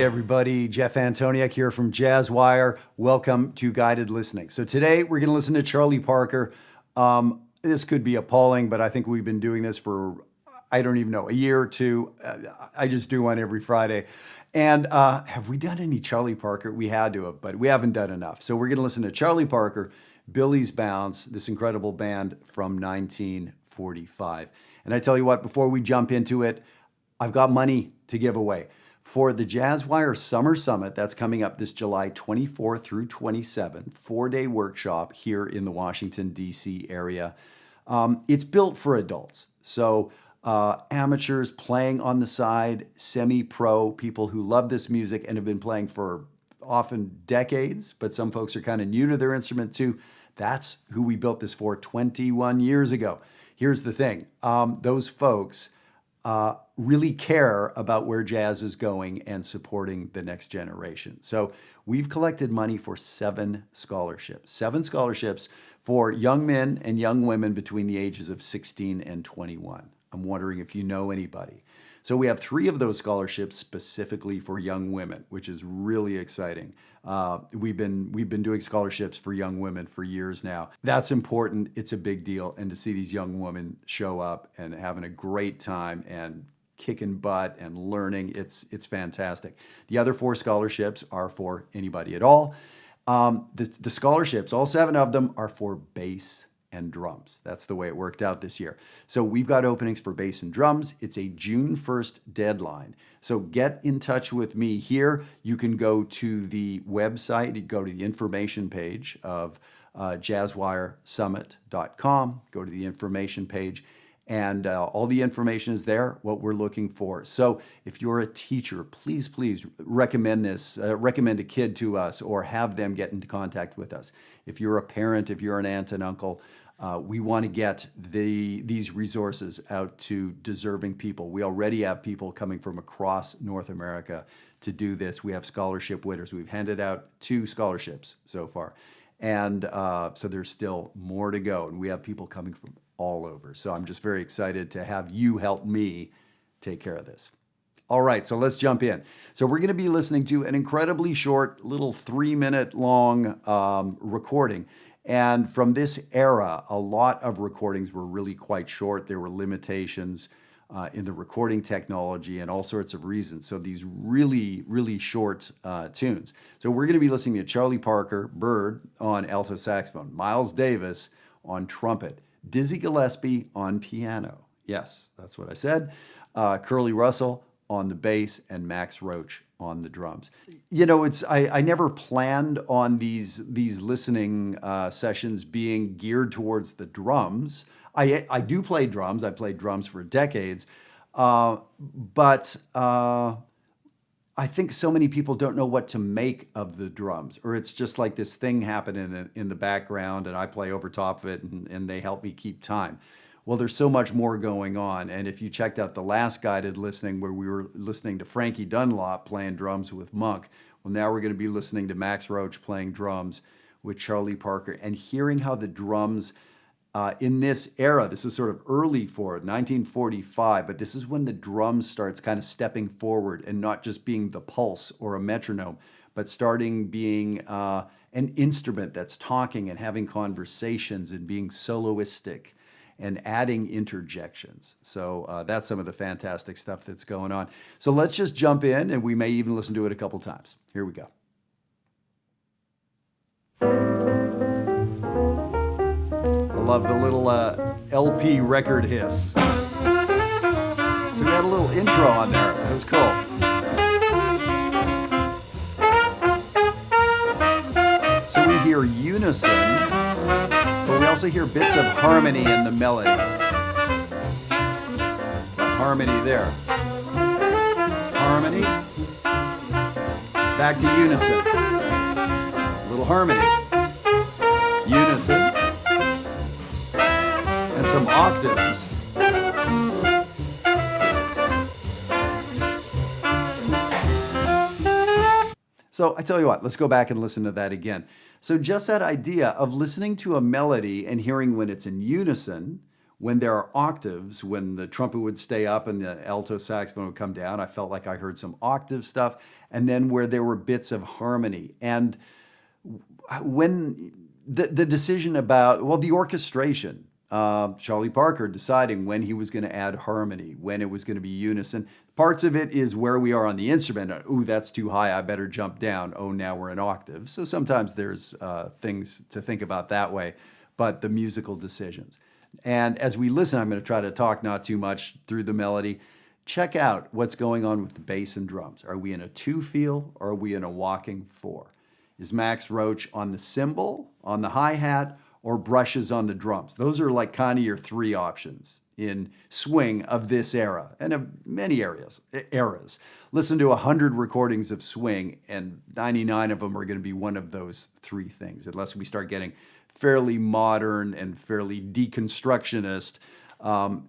everybody. Jeff Antoniuk here from Jazzwire. Welcome to Guided Listening. So today we're going to listen to Charlie Parker. This could be appalling, but I think we've been doing this for, I don't even know, a year or two. I just do one every Friday. And have we done any Charlie Parker? We had to have, but we haven't done enough. So we're going to listen to Charlie Parker, Billie's Bounce, this incredible band from 1945. And I tell you what, before we jump into it, I've got money to give away. For the Jazzwire Summer Summit, that's coming up this July 24 through 27, 4-day workshop here in the Washington, D.C. area. It's built for adults. So amateurs playing on the side, semi-pro, people who love this music and have been playing for often decades, but some folks are kind of new to their instrument too. That's who we built this for 21 years ago. Here's the thing. Those folks really care about where jazz is going and supporting the next generation. So we've collected money for 7 scholarships for young men and young women between the ages of 16 and 21. I'm wondering if you know anybody. So we have 3 of those scholarships specifically for young women, which is really exciting. We've been doing scholarships for young women for years now. That's important. It's a big deal. And to see these young women show up and having a great time and kicking butt and learning, it's fantastic. The other 4 scholarships are for anybody at all. The scholarships, all 7 of them, are for bass and drums. That's the way it worked out this year. So we've got openings for bass and drums. It's a June 1st deadline. So get in touch with me here. You can go to the website, you go to the information page of jazzwiresummit.com, go to the information page, and all the information is there, what we're looking for. So if you're a teacher, please recommend this, recommend a kid to us or have them get into contact with us. If you're a parent, if you're an aunt and uncle, we want to get these resources out to deserving people. We already have people coming from across North America to do this. We have scholarship winners. We've handed out 2 scholarships so far. And so there's still more to go. And we have people coming from all over. So I'm just very excited to have you help me take care of this. All right, so let's jump in. So we're going to be listening to an incredibly short, little 3-minute long recording. And from this era, a lot of recordings were really quite short. There were limitations in the recording technology and all sorts of reasons. So these really short tunes. So we're going to be listening to Charlie Parker, Bird, on alto saxophone, Miles Davis on trumpet, Dizzy Gillespie on piano. Yes, that's what I said. Curly Russell on the bass, and Max Roach on the drums. You know, I never planned on these listening sessions being geared towards the drums. I do play drums. I played drums for decades, but I think so many people don't know what to make of the drums, or it's just like this thing happening in the background, and I play over top of it, and they help me keep time. Well, there's so much more going on. And if you checked out the last Guided Listening where we were listening to Frankie Dunlop playing drums with Monk, well, now we're going to be listening to Max Roach playing drums with Charlie Parker and hearing how the drums in this era, this is sort of early for it, 1945, but this is when the drums starts kind of stepping forward and not just being the pulse or a metronome, but starting being an instrument that's talking and having conversations and being soloistic and adding interjections. So that's some of the fantastic stuff that's going on. So let's just jump in, and we may even listen to it a couple times. Here we go. I love the little LP record hiss. So we got a little intro on there. That was cool. So we hear unison, but we also hear bits of harmony in the melody. Harmony there. Harmony. Back to unison. A little harmony. Unison. And some octaves. So I tell you what, let's go back and listen to that again. So just that idea of listening to a melody and hearing when it's in unison, When there are octaves, when the trumpet would stay up and the alto saxophone would come down, I felt like I heard some octave stuff. And then where there were bits of harmony. And when the decision about, well, the orchestration, Charlie Parker deciding when he was going to add harmony, when it was going to be unison. Parts of it is where we are on the instrument. Ooh, that's too high, I better jump down. Oh, now we're in octave. So sometimes there's things to think about that way, but the musical decisions. And as we listen, I'm going to try to talk not too much through the melody. Check out what's going on with the bass and drums. Are we in a 2-feel or are we in a walking 4? Is Max Roach on the cymbal, on the hi-hat, or brushes on the drums? Those are like kind of your 3 options in swing of this era and of many eras. Listen to 100 recordings of swing and 99 of them are going to be one of those 3 things, unless we start getting fairly modern and fairly deconstructionist.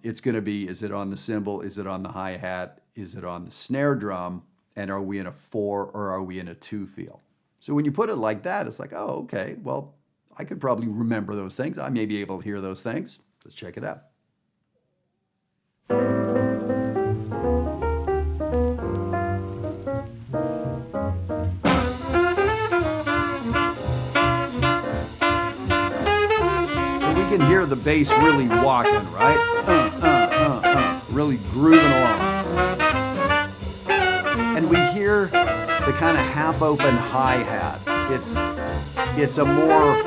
It's going to be, is it on the cymbal? Is it on the hi-hat? Is it on the snare drum? And are we in a 4 or are we in a 2-feel? So when you put it like that, it's like, oh, okay, well, I could probably remember those things. I may be able to hear those things. Let's check it out. You can hear the bass really walking, right? Really grooving along. And we hear the kind of half-open hi-hat. It's a more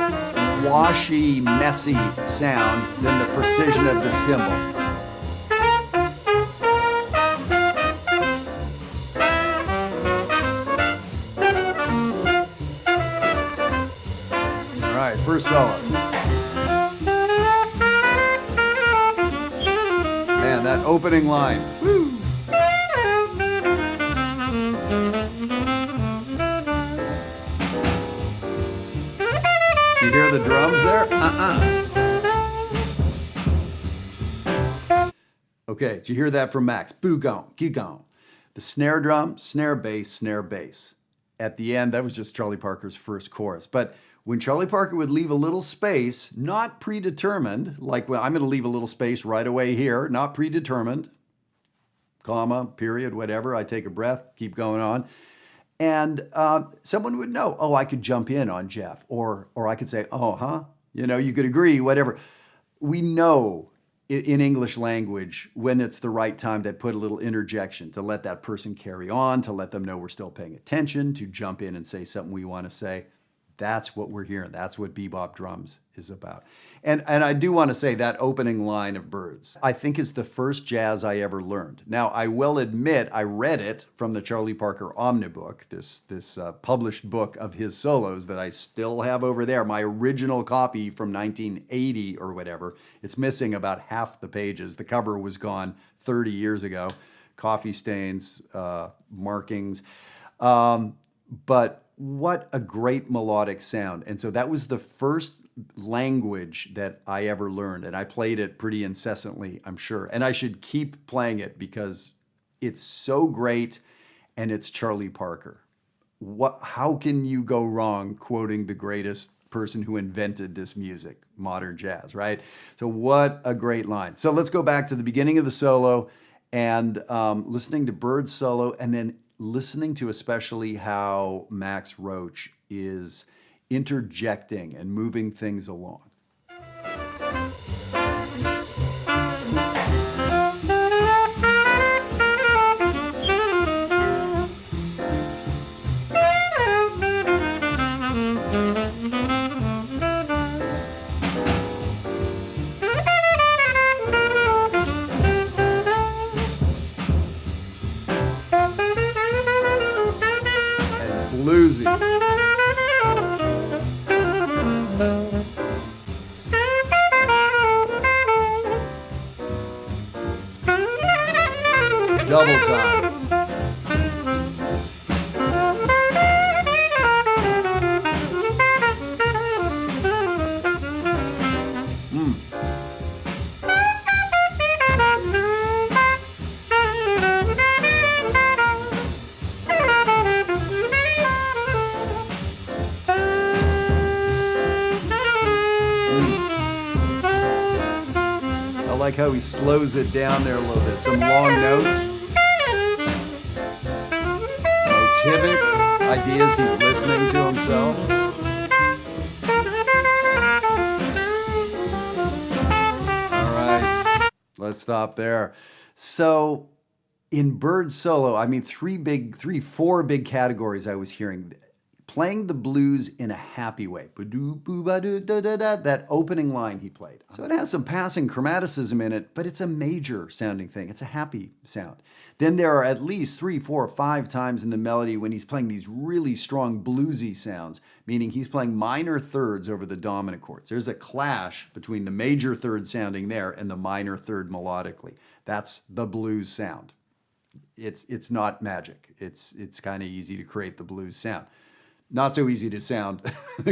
washy, messy sound than the precision of the cymbal. All right, first solo. Man, that opening line. Woo! You hear the drums there? Okay, did you hear that from Max? Boo-gon, gee-gon. The snare drum, snare bass, snare bass. At the end, that was just Charlie Parker's first chorus. But when Charlie Parker would leave a little space, not predetermined, like, well, I'm going to leave a little space right away here, not predetermined, comma, period, whatever. I take a breath, keep going on. And someone would know, oh, I could jump in on Jeff, or I could say, oh, huh? You know, you could agree, whatever. We know in English language when it's the right time to put a little interjection, to let that person carry on, to let them know we're still paying attention, to jump in and say something we want to say. That's what we're hearing. That's what bebop drums is about. And I do want to say that opening line of Birds, I think is the first jazz I ever learned. Now, I will admit I read it from the Charlie Parker Omnibook, this published book of his solos that I still have over there, my original copy from 1980 or whatever. It's missing about half the pages. The cover was gone 30 years ago. Coffee stains, markings. But what a great melodic sound. And so that was the first language that I ever learned. And I played it pretty incessantly, I'm sure. And I should keep playing it because it's so great and it's Charlie Parker. How can you go wrong quoting the greatest person who invented this music, modern jazz, right? So what a great line. So let's go back to the beginning of the solo and listening to Bird's solo and then listening to especially how Max Roach is interjecting and moving things along. Bluesy. Double time. I like how he slows it down there a little bit. Some long notes. Motivic ideas he's listening to himself. All right, let's stop there. So in Bird solo, I mean, four big categories I was hearing. Playing the blues in a happy way. That opening line he played. So it has some passing chromaticism in it, but it's a major sounding thing. It's a happy sound. Then there are at least 3, 4, 5 times in the melody when he's playing these really strong bluesy sounds, meaning he's playing minor thirds over the dominant chords. There's a clash between the major third sounding there and the minor third melodically. That's the blues sound. It's not magic. It's kind of easy to create the blues sound. Not so easy to sound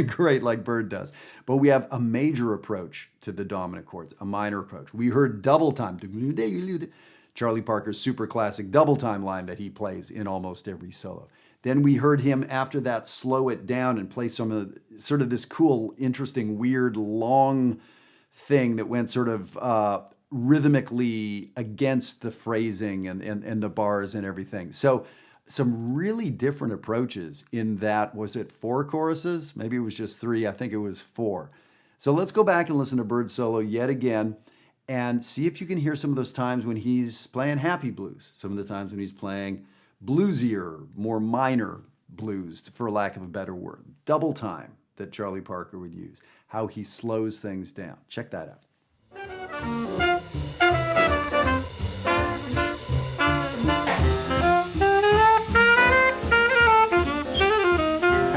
great like Bird does. But we have a major approach to the dominant chords, a minor approach. We heard double time. Charlie Parker's super classic double time line that he plays in almost every solo. Then we heard him after that slow it down and play some of sort of this cool, interesting, weird, long thing that went sort of rhythmically against the phrasing and the bars and everything. So some really different approaches in that. Was it 4 choruses? Maybe it was just 3. I think it was 4. So let's go back and listen to Bird solo yet again and see if you can hear some of those times when he's playing happy blues, some of the times when he's playing bluesier, more minor blues, for lack of a better word. Double time that Charlie Parker would use, how he slows things down. Check that out.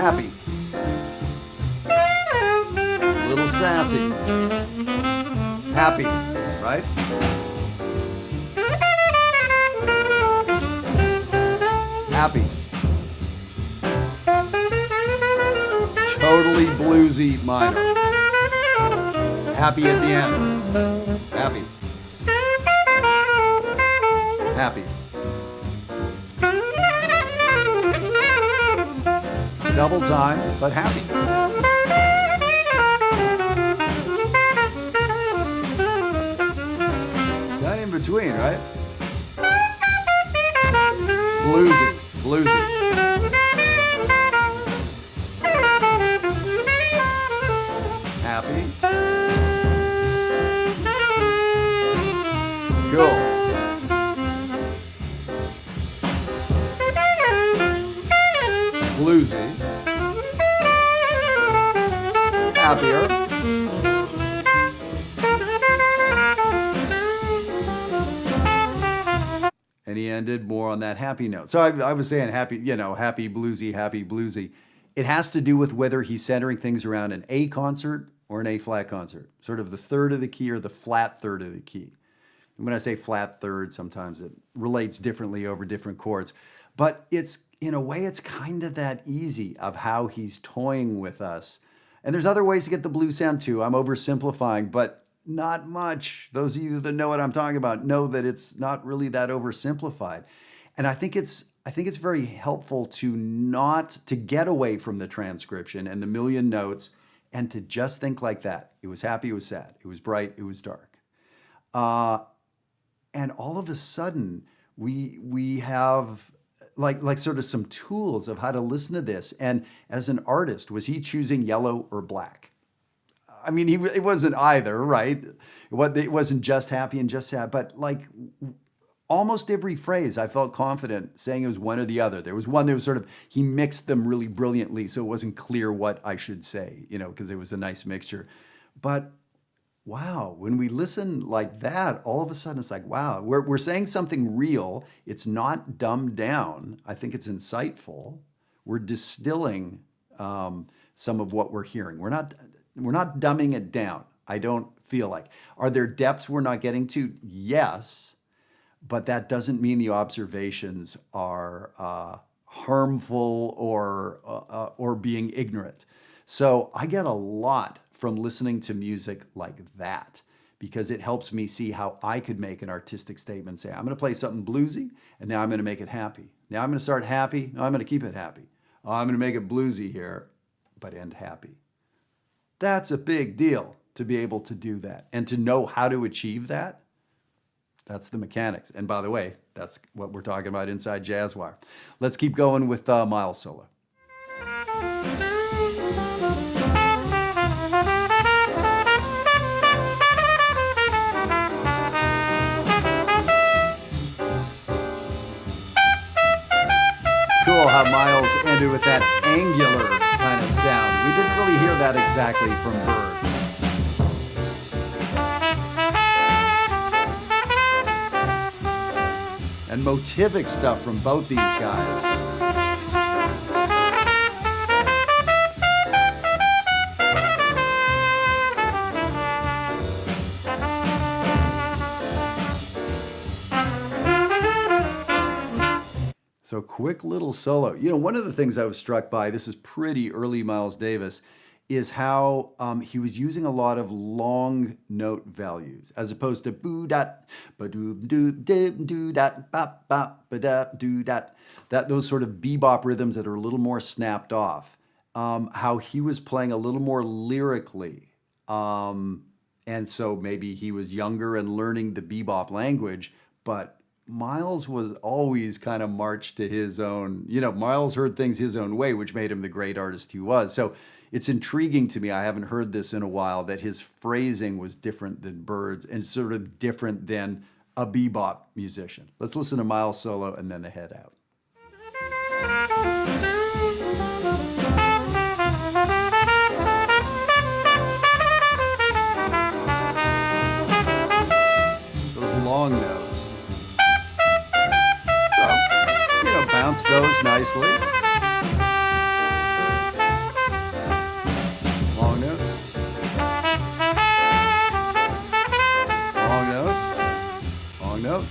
Happy. A little sassy. Happy, right? Happy. Totally bluesy minor. Happy at the end. Happy. Happy. Double time, but happy. Kind of in between, right? Bluesy, bluesy. Happy. Go. Bluesy. Happier. And he ended more on that happy note. So I was saying happy, happy bluesy. It has to do with whether he's centering things around an A concert or an A flat concert, sort of the third of the key or the flat third of the key. And when I say flat third, sometimes it relates differently over different chords, but in a way, it's kind of that easy of how he's toying with us. And there's other ways to get the blues sound too. I'm oversimplifying, but not much. Those of you that know what I'm talking about know that it's not really that oversimplified. And I think it's very helpful to get away from the transcription and the million notes and to just think like that. It was happy, it was sad, it was bright, it was dark. And all of a sudden, we have like sort of some tools of how to listen to this. And as an artist, was he choosing yellow or black? I mean, it wasn't either, right? It wasn't just happy and just sad, but like almost every phrase I felt confident saying it was one or the other. There was one that was sort of, he mixed them really brilliantly, so it wasn't clear what I should say, because it was a nice mixture. But wow, when we listen like that, all of a sudden it's like, wow, we're saying something real. It's not dumbed down. I think it's insightful. We're distilling some of what we're hearing. We're not dumbing it down. I don't feel like. Are there depths we're not getting to? Yes, but that doesn't mean the observations are harmful or being ignorant. So I get a lot from listening to music like that because it helps me see how I could make an artistic statement. Say, I'm going to play something bluesy, and now I'm going to make it happy. Now I'm going to start happy. No, I'm going to keep it happy. Oh, I'm going to make it bluesy here, but end happy. That's a big deal. to be able to do that and to know how to achieve that. That's the mechanics. And by the way, that's what we're talking about inside Jazzwire. Let's keep going with Miles' solo. Cool how Miles ended with that angular kind of sound. We didn't really hear that exactly from Bird. And motivic stuff from both these guys. So quick little solo. You know, one of the things I was struck by, this is pretty early Miles Davis, is how he was using a lot of long note values as opposed to boo dat ba doo doo doo dat bop bop ba da doo dat, that those sort of bebop rhythms that are a little more snapped off. How he was playing a little more lyrically, and so maybe he was younger and learning the bebop language, but Miles was always kind of marched to his own. You know, Miles heard things his own way, which made him the great artist he was. So it's intriguing to me, I haven't heard this in a while, that his phrasing was different than Bird's and sort of different than a bebop musician. Let's listen to Miles' solo and then the head out. Those long notes. So, you know, bounce those nicely. Note. Long note.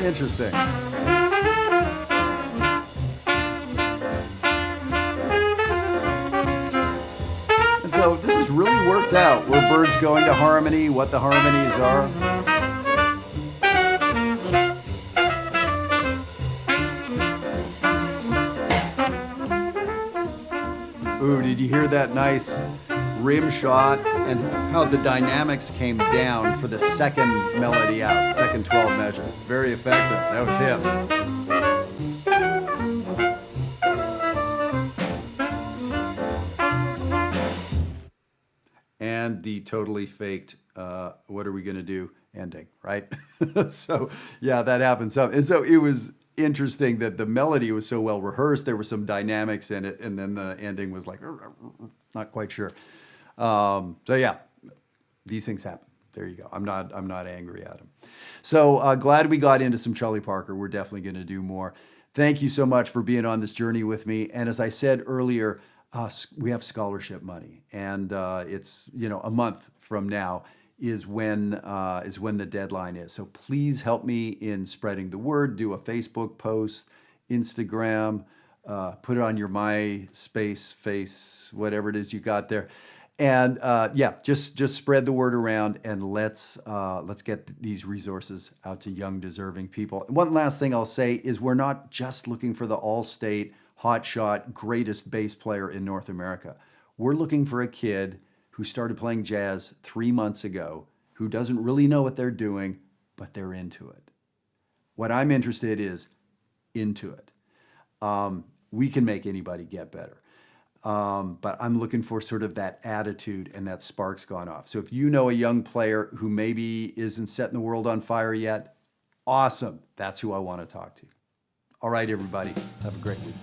Interesting. And so this has really worked out where Bird's going to harmony, what the harmonies are. Ooh, did you hear that nice rim shot and how the dynamics came down for the second melody out, second 12 measures? Very effective. That was him. And the totally faked, what are we going to do ending, right? So, yeah, that happens. And so it was interesting that the melody was so well rehearsed. There were some dynamics in it, and then the ending was like, not quite sure. So yeah, these things happen. There you go. I'm not angry at him. So glad we got into some Charlie Parker. We're definitely going to do more. Thank you so much for being on this journey with me. And as I said earlier, we have scholarship money, and it's, you know, a month from now is when the deadline is. So please help me in spreading the word. Do a Facebook post, Instagram, put it on your MySpace, face, whatever it is you got there, and yeah, just spread the word around, and let's get these resources out to young, deserving people. One last thing I'll say is we're not just looking for the all-state hotshot greatest bass player in North America. We're looking for a kid who started playing jazz 3 months ago, who doesn't really know what they're doing, but they're into it. What I'm interested is into it. We can make anybody get better. But I'm looking for sort of that attitude and that spark's gone off. So if you know a young player who maybe isn't setting the world on fire yet, awesome. That's who I want to talk to. All right, everybody. Have a great week.